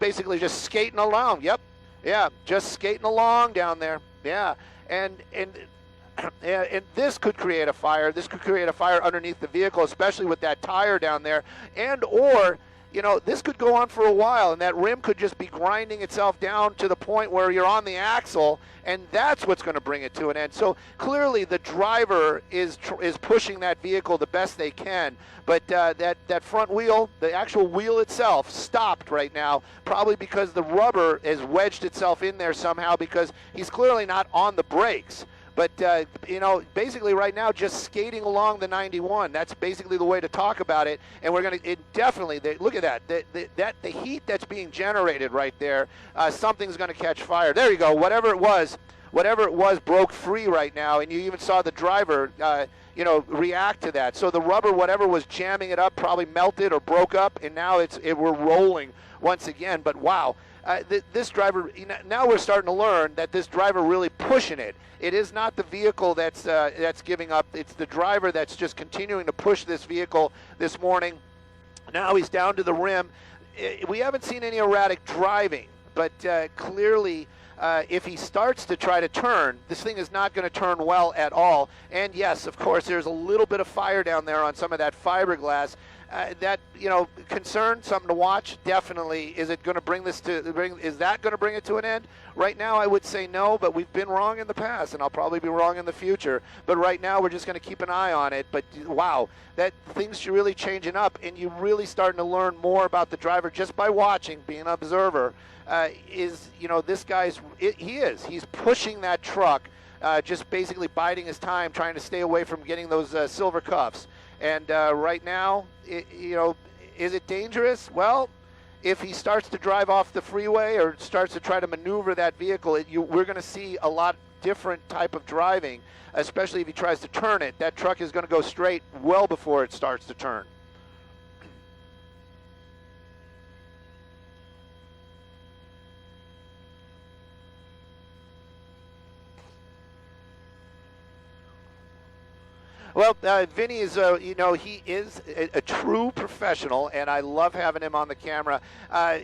basically just skating along. Yep. Yeah, just skating along down there. Yeah, and and this could create a fire. This could create a fire underneath the vehicle, especially with that tire down there. And or, you know, this could go on for a while, and that rim could just be grinding itself down to the point where you're on the axle, and that's what's going to bring it to an end. So clearly the driver is pushing that vehicle the best they can, but that front wheel, the actual wheel itself, stopped right now, probably because the rubber has wedged itself in there somehow, because he's clearly not on the brakes. But, you know, basically right now just skating along the 91. That's basically the way to talk about it. And we're going to definitely, look at that. The heat that's being generated right there, something's going to catch fire. There you go. Whatever it was broke free right now. And you even saw the driver, you know, react to that. So the rubber, whatever was jamming it up, probably melted or broke up. And now we're rolling once again. But wow. This driver, now we're starting to learn that this driver really pushing it. It is not the vehicle that's giving up. It's the driver that's just continuing to push this vehicle this morning. Now he's down to the rim. We haven't seen any erratic driving, but clearly if he starts to try to turn, this thing is not going to turn well at all. And yes, of course, there's a little bit of fire down there on some of that fiberglass. That, you know, concern, something to watch, definitely. Is it going to bring this to is that going to bring it to an end? Right now I would say no, but we've been wrong in the past, and I'll probably be wrong in the future. But right now we're just going to keep an eye on it. But wow, that things are really changing up, and you're really starting to learn more about the driver just by watching, being an observer. You know, this guy's he's pushing that truck, just basically biding his time, trying to stay away from getting those silver cuffs. And right now, you know, is it dangerous? Well, if he starts to drive off the freeway or starts to try to maneuver that vehicle, we're going to see a lot different type of driving, especially if he tries to turn it. That truck is going to go straight well before it starts to turn. Well, Vinny is, you know, he is a true professional, and I love having him on the camera.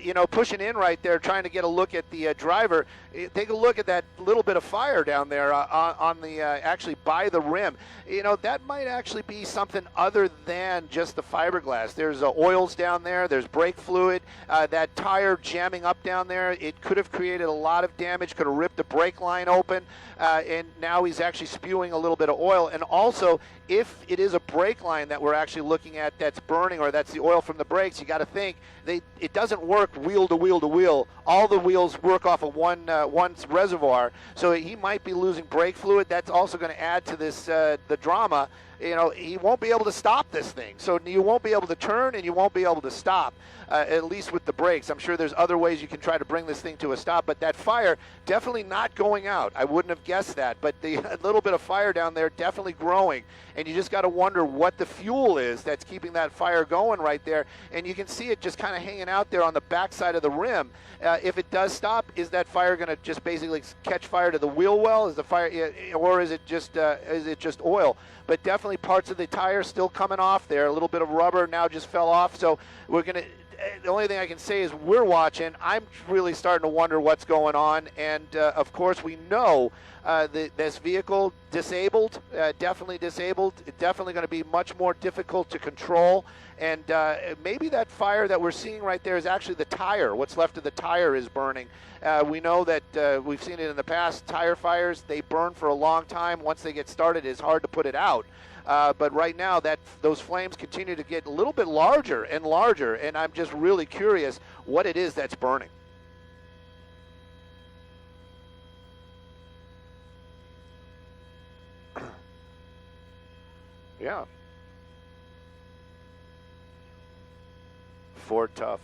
You know, pushing in right there, trying to get a look at the driver. Take a look at that little bit of fire down there on the actually by the rim. You know, that might actually be something other than just the fiberglass. There's oils down there. There's brake fluid. That tire jamming up down there, it could have created a lot of damage. Could have ripped the brake line open, and now he's actually spewing a little bit of oil. And also, if it is a brake line that we're actually looking at that's burning, or that's the oil from the brakes, you got to think it doesn't work wheel to wheel to wheel. All the wheels work off of one reservoir, so he might be losing brake fluid. That's also going to add to this the drama. You know, he won't be able to stop this thing. So you won't be able to turn, and you won't be able to stop, at least with the brakes. I'm sure there's other ways you can try to bring this thing to a stop, but that fire definitely not going out. I wouldn't have guessed that, but the little bit of fire down there definitely growing, and you just got to wonder what the fuel is that's keeping that fire going right there. And you can see it just kind of hanging out there on the backside of the rim. If it does stop, is that fire going to just basically catch fire to the wheel well? Is the fire, or is it just oil? But definitely parts of the tire still coming off there. A little bit of rubber now just fell off. So we're going to, the only thing I can say is we're watching. I'm really starting to wonder what's going on. And of course, we know this vehicle disabled, definitely disabled. It's definitely going to be much more difficult to control. And maybe that fire that we're seeing right there is actually the tire. What's left of the tire is burning. We know that we've seen it in the past. Tire fires, they burn for a long time. Once they get started, it's hard to put it out. But right now, those flames continue to get a little bit larger and larger, and I'm just really curious what it is that's burning. Yeah. Ford tough.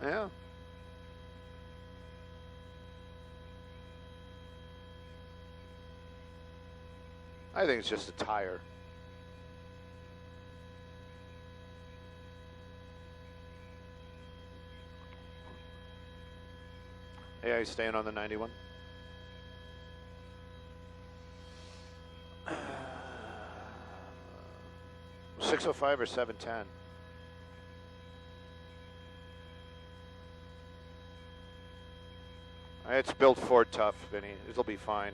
Yeah. I think it's just a tire. Yeah, he's staying on the 91. Uh, 605 or 710. It's built Ford tough, Vinny. It'll be fine.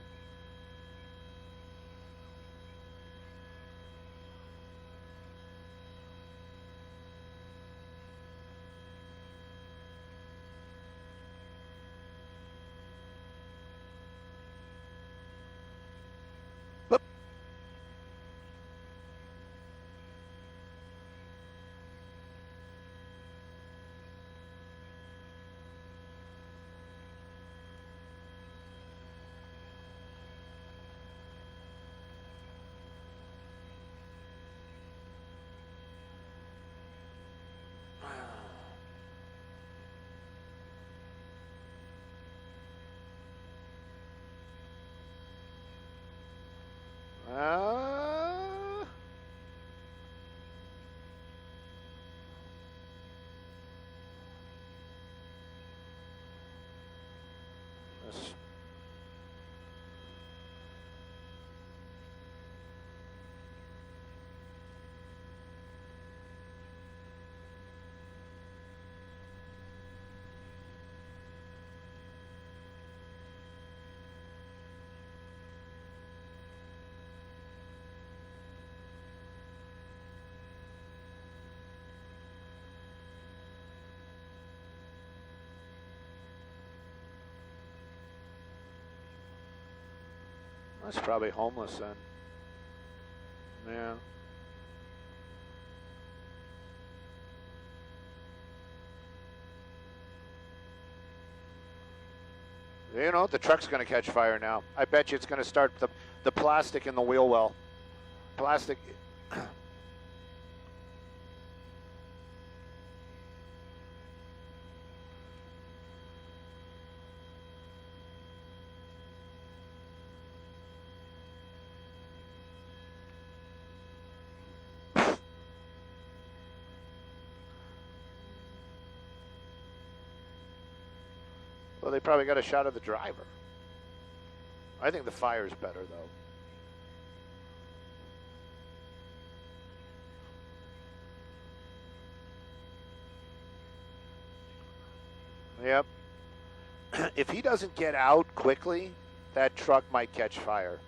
Boop. This. That's probably homeless then. Yeah. You know, the truck's going to catch fire now. I bet you it's going to start the plastic in the wheel well. Plastic. Well, they probably got a shot of the driver. I think the fire's better, though. Yep. If he doesn't get out quickly, that truck might catch fire.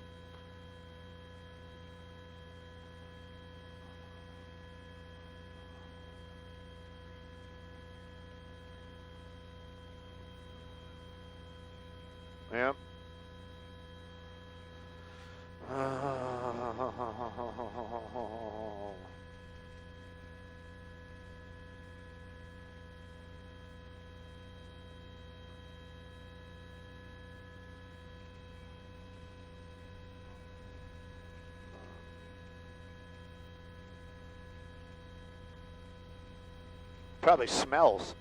Yep. Probably smells.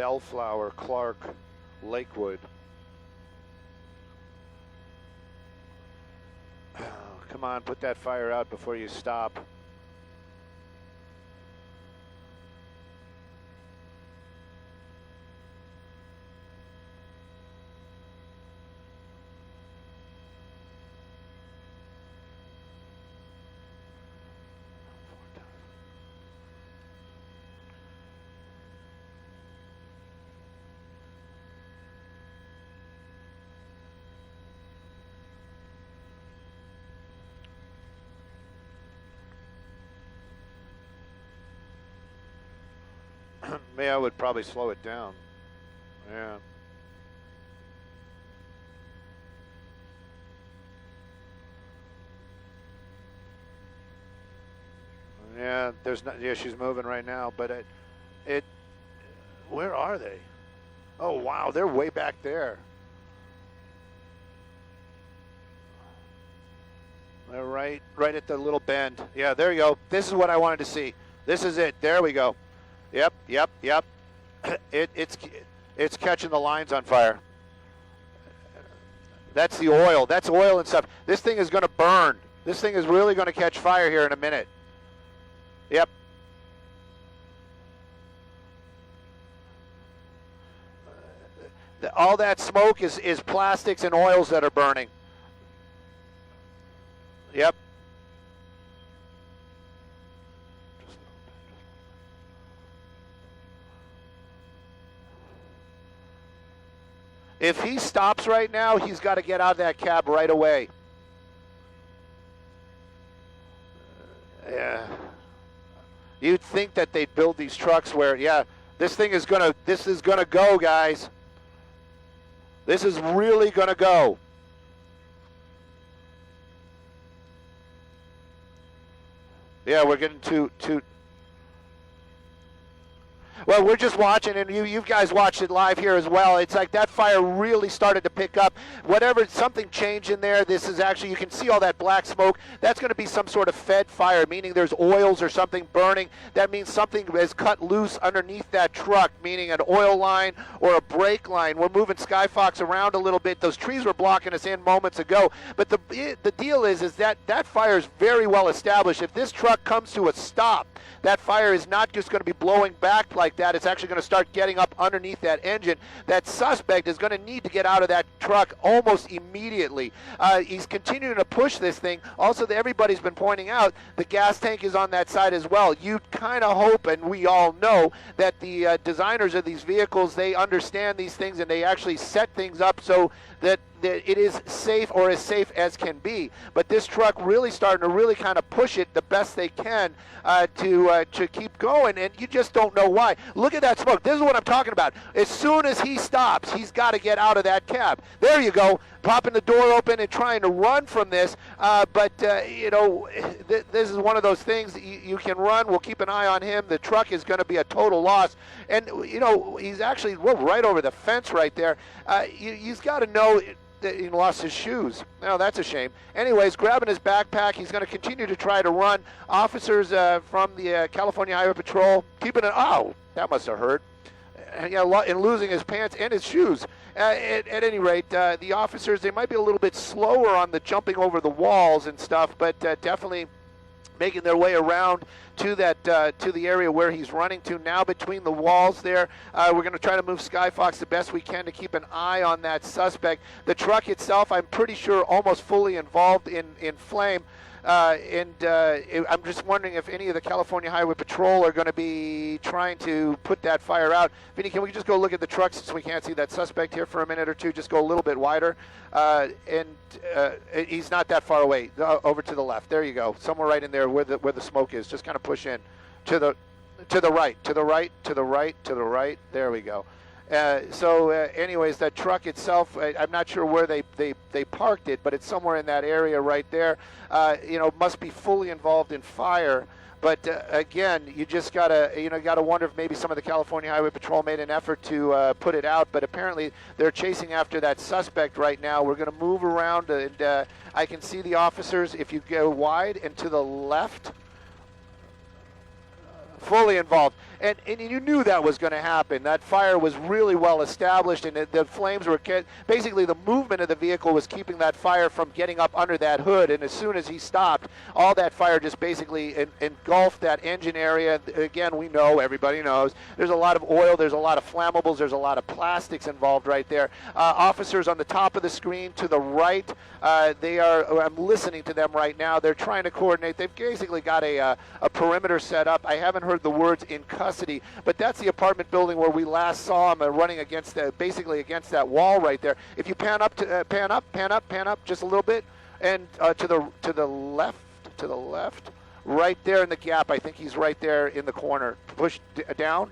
Bellflower, Clark, Lakewood. Oh, come on, put that fire out before you stop. Maybe I would probably slow it down. Yeah. Yeah, there's not. Yeah, she's moving right now, but it. Where are they? Oh wow, they're way back there. They're right at the little bend. Yeah, there you go. This is what I wanted to see. This is it. There we go. Yep. It's catching the lines on fire. That's the oil. That's oil and stuff. This thing is going to burn. This thing is really going to catch fire here in a minute. Yep. All that smoke is plastics and oils that are burning. Yep. If he stops right now, he's got to get out of that cab right away. Yeah. You'd think that they'd build these trucks where, yeah, this is gonna go, guys. This is really gonna go. Yeah, we're getting too. Well, we're just watching, and you guys watched it live here as well. It's like that fire really started to pick up. Something changed in there. This is actually, you can see all that black smoke. That's going to be some sort of fed fire, meaning there's oils or something burning. That means something is cut loose underneath that truck, meaning an oil line or a brake line. We're moving Skyfox around a little bit. Those trees were blocking us in moments ago. But the deal is that fire is very well established. If this truck comes to a stop, that fire is not just going to be blowing back like that. It's actually going to start getting up underneath that engine. That suspect is going to need to get out of that truck almost immediately. He's continuing to push this thing. Also, everybody's been pointing out the gas tank is on that side as well. You kind of hope, and we all know, that the designers of these vehicles, they understand these things and they actually set things up so that it is safe, or as safe as can be. But this truck really starting to really kind of push it the best they can to keep going, and you just don't know why. Look at that smoke. This is what I'm talking about. As soon as he stops, he's got to get out of that cab. There you go, popping the door open and trying to run from this. But this is one of those things you can run. We'll keep an eye on him. The truck is going to be a total loss. And, he's actually right over the fence right there. He's got to know that he lost his shoes. Now, that's a shame. Anyways, grabbing his backpack, he's going to continue to try to run. Officers from the California Highway Patrol keeping an that must have hurt. And losing his pants and his shoes. At any rate, the officers, they might be a little bit slower on the jumping over the walls and stuff, but definitely making their way around to the area where he's running to now between the walls there. We're going to try to move Skyfox the best we can to keep an eye on that suspect. The truck itself, I'm pretty sure, almost fully involved in flame. I'm just wondering if any of the California Highway Patrol are going to be trying to put that fire out. Vinny, can we just go look at the truck since we can't see that suspect here for a minute or two? Just go a little bit wider. He's not that far away. Over to the left. There you go. Somewhere right in there where the smoke is. Just kind of push in to the right, to the right, to the right, to the right. There we go. Anyways, that truck itself, I'm not sure where they parked it, but it's somewhere in that area right there. Must be fully involved in fire. But again, you just gotta wonder if maybe some of the California Highway Patrol made an effort to put it out. But apparently, they're chasing after that suspect right now. We're going to move around, and I can see the officers. If you go wide and to the left, fully involved. And you knew that was going to happen. That fire was really well established, and the flames were basically the movement of the vehicle was keeping that fire from getting up under that hood. And as soon as he stopped, all that fire just basically engulfed that engine area. Again, we know, everybody knows, there's a lot of oil, there's a lot of flammables, there's a lot of plastics involved right there. Officers on the top of the screen to the right, I'm listening to them right now. They're trying to coordinate. They've basically got a perimeter set up. I haven't heard the words in custody, but that's the apartment building where we last saw him running basically against that wall right there. If you pan up just a little bit, and to the left, right there in the gap. I think he's right there in the corner. Push down,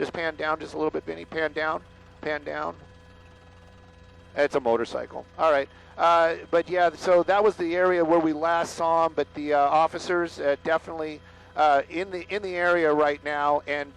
Just pan down just a little bit, Vinny. Pan down. Pan down. It's a motorcycle. All right. But yeah, so that was the area where we last saw him. But the officers definitely in the area right now, and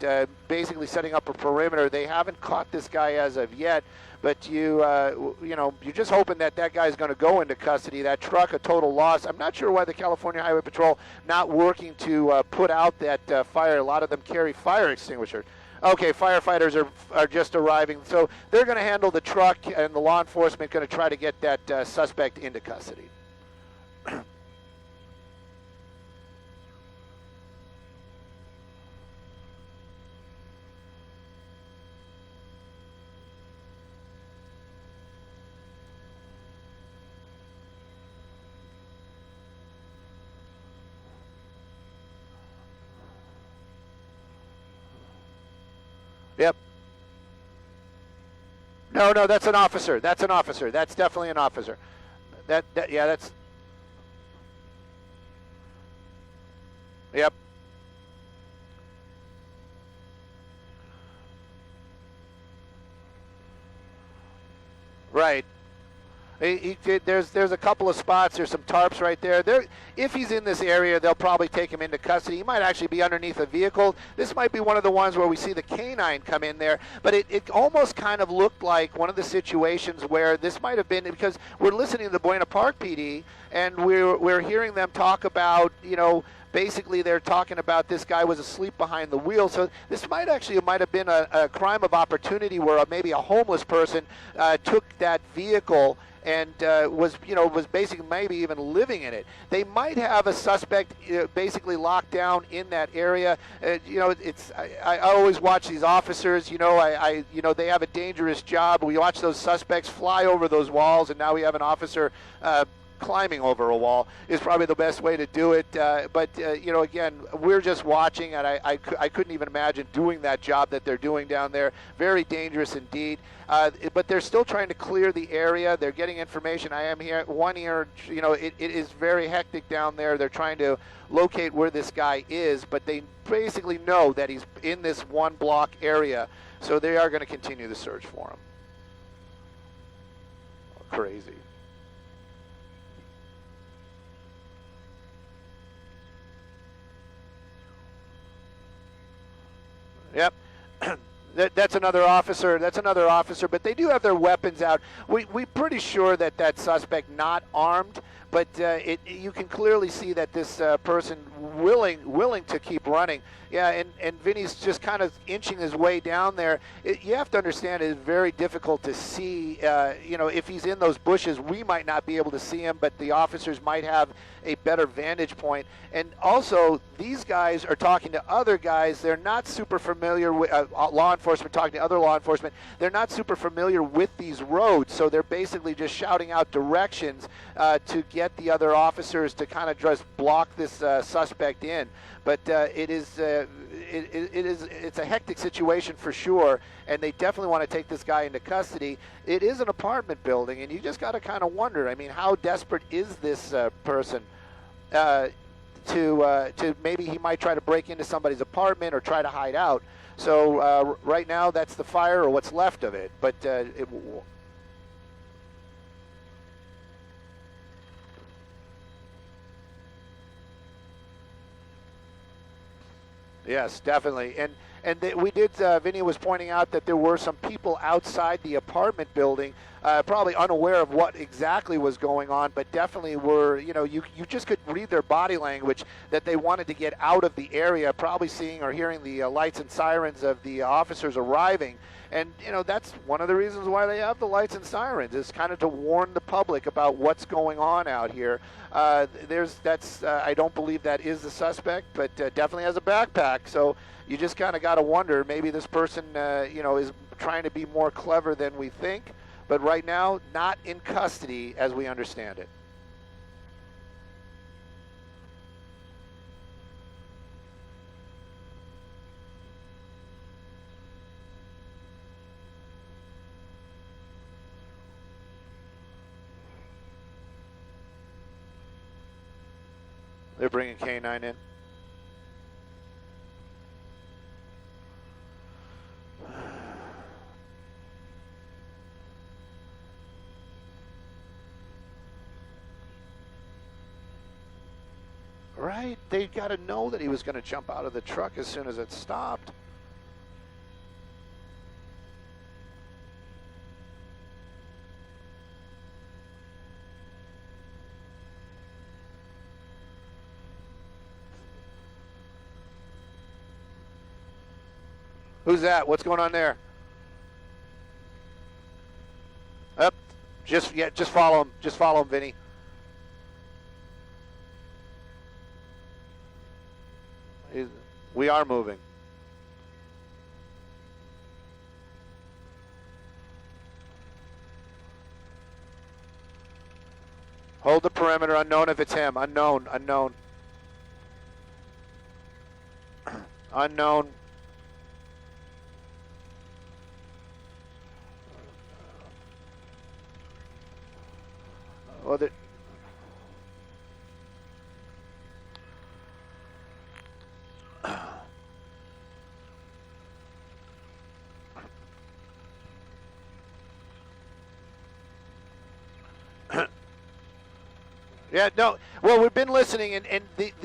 basically setting up a perimeter. They haven't caught this guy as of yet. But you know, you're just hoping that that guy's going to go into custody. That truck, a total loss. I'm not sure why the California Highway Patrol not working to put out that fire. A lot of them carry fire extinguishers. Okay, firefighters are just arriving, so they're going to handle the truck, and the law enforcement going to try to get that suspect into custody. Yep. No, that's an officer. That's an officer. That's definitely an officer. Yeah, that's. Yep. Right. There's a couple of spots. There's some tarps right there. If he's in this area, they'll probably take him into custody. He might actually be underneath a vehicle. This might be one of the ones where we see the canine come in there. But it almost kind of looked like one of the situations where this might have been, because we're listening to the Buena Park PD, and we're hearing them talk about, you know, basically they're talking about this guy was asleep behind the wheel. So this might have been a crime of opportunity where maybe a homeless person took that vehicle and was basically maybe even living in it. They might have a suspect basically locked down in that area. You know, I always watch these officers. You know, they have a dangerous job. We watch those suspects fly over those walls, and now we have an officer climbing over a wall is probably the best way to do it. But you know, again, we're just watching, and I couldn't even imagine doing that job that they're doing down there. Very dangerous indeed. But they're still trying to clear the area. They're getting information. I am here. You know, it is very hectic down there. They're trying to locate where this guy is, but they basically know that he's in this one block area, so they are going to continue the search for him. Crazy. Yep. That's another officer. That's another officer. But they do have their weapons out. We're pretty sure that suspect not armed, but you can clearly see that this person willing to keep running. Yeah, and Vinny's just kind of inching his way down there. You have to understand, it is very difficult to see. You know, if he's in those bushes, we might not be able to see him, but the officers might have a better vantage point. And also, these guys are talking to other guys. They're not super familiar with law enforcement talking to other law enforcement. They're not super familiar with these roads, so they're basically just shouting out directions to get the other officers to kind of just block this suspect in. But it's a hectic situation for sure, and they definitely want to take this guy into custody. It is an apartment building, and you just got to kind of wonder. I mean, how desperate is this person to maybe he might try to break into somebody's apartment or try to hide out. So right now, that's the fire or what's left of it. But yes, definitely. And we did, Vinny was pointing out that there were some people outside the apartment building, probably unaware of what exactly was going on, but definitely were, you know, you just could read their body language that they wanted to get out of the area, probably seeing or hearing the lights and sirens of the officers arriving. And, you know, that's one of the reasons why they have the lights and sirens, is kind of to warn the public about what's going on out here. I don't believe that is the suspect, but definitely has a backpack. So you just kind of got to wonder, maybe this person, you know, is trying to be more clever than we think. But right now, not in custody as we understand it. They're bringing K9 in. Right? They got to know that he was going to jump out of the truck as soon as it stopped. Who's that? What's going on there? Up. Just follow him. Just follow him, Vinny. We are moving. Hold the perimeter. Unknown if it's him. Unknown. Unknown. Unknown. Well, yeah, no. Well, we've been listening, and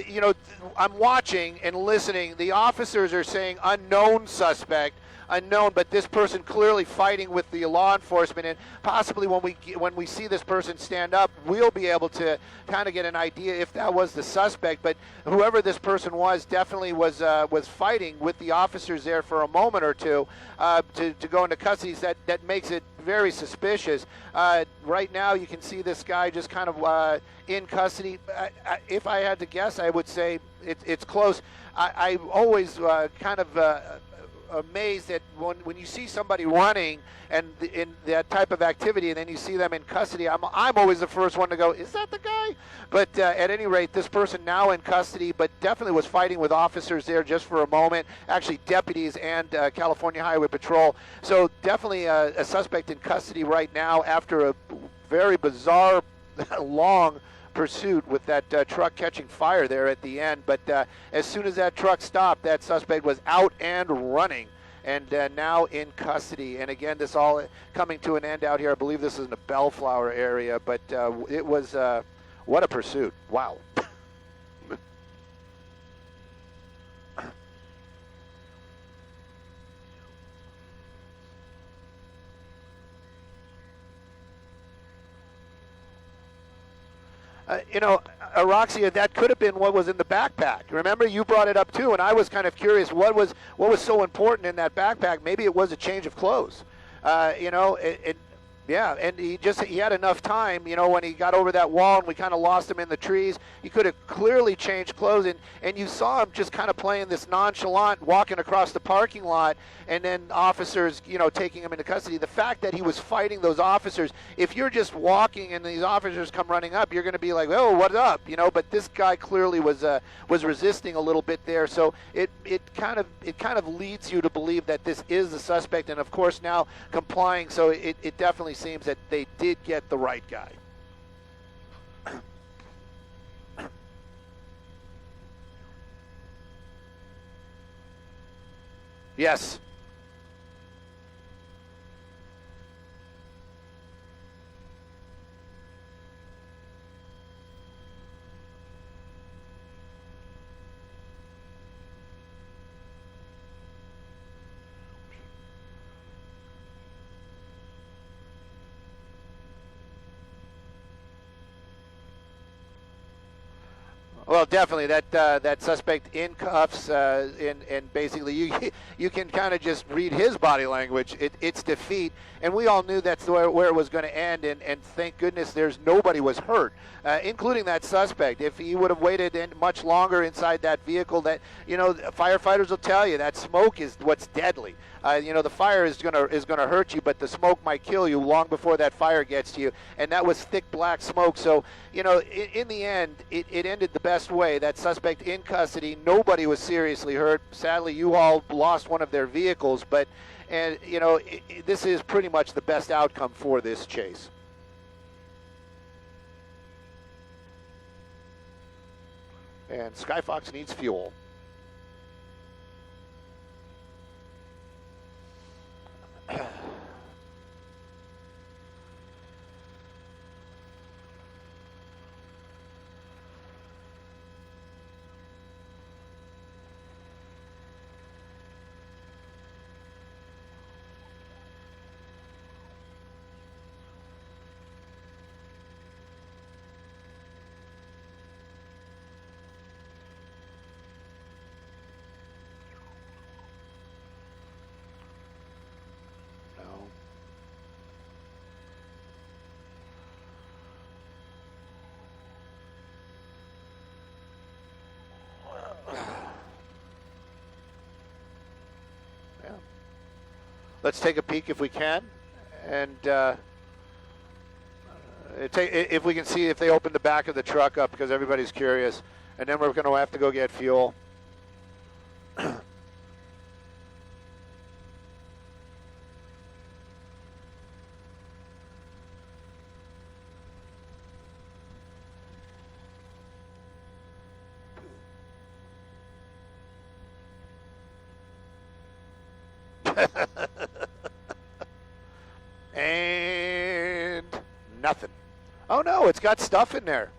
you know, I'm watching and listening. The officers are saying unknown suspect, unknown, but this person clearly fighting with the law enforcement, and possibly when we see this person stand up, we'll be able to kind of get an idea if that was the suspect. But whoever this person was definitely was fighting with the officers there for a moment or two to go into custody. That makes it very suspicious. Right now, you can see this guy just kind of in custody. If I had to guess, I would say it's close. I always kind of amazed that when you see somebody running and in that type of activity, and then you see them in custody, I'm always the first one to go, is that the guy? But at any rate, this person now in custody, but definitely was fighting with officers there just for a moment, actually deputies and California Highway Patrol. So definitely a suspect in custody right now after a very bizarre, long pursuit with that truck catching fire there at the end. But as soon as that truck stopped, that suspect was out and running, and now in custody. And again, this all coming to an end out here. I believe this is in the Bellflower area, but it was what a pursuit. Wow. You know, Aroxia, that could have been what was in the backpack. Remember, you brought it up too, and I was kind of curious what was so important in that backpack. Maybe it was a change of clothes. You know, yeah, and he had enough time, you know, when he got over that wall and we kind of lost him in the trees. He could have clearly changed clothes, and you saw him just kind of playing this nonchalant, walking across the parking lot, and then officers, you know, taking him into custody. The fact that he was fighting those officers, if you're just walking and these officers come running up, you're going to be like, oh, what's up, you know? But this guy clearly was resisting a little bit there, so it kind of leads you to believe that this is the suspect, and of course now complying. So it definitely seems that they did get the right guy. Yes. Well, definitely that suspect in cuffs, and basically you can kind of just read his body language. It's defeat, and we all knew that's where it was going to end. And thank goodness nobody was hurt, including that suspect. If he would have waited much longer inside that vehicle, that, you know, firefighters will tell you that smoke is what's deadly. You know, the fire is gonna hurt you, but the smoke might kill you long before that fire gets to you. And that was thick black smoke. So, you know, in the end, it ended the best way. That suspect in custody. Nobody was seriously hurt. Sadly, U-Haul lost one of their vehicles, but, and you know, this is pretty much the best outcome for this chase. And Skyfox needs fuel. let's take a peek if we can, and if we can see if they open the back of the truck up, because everybody's curious, and then we're going to have to go get fuel. And nothing. Oh no, it's got stuff in there.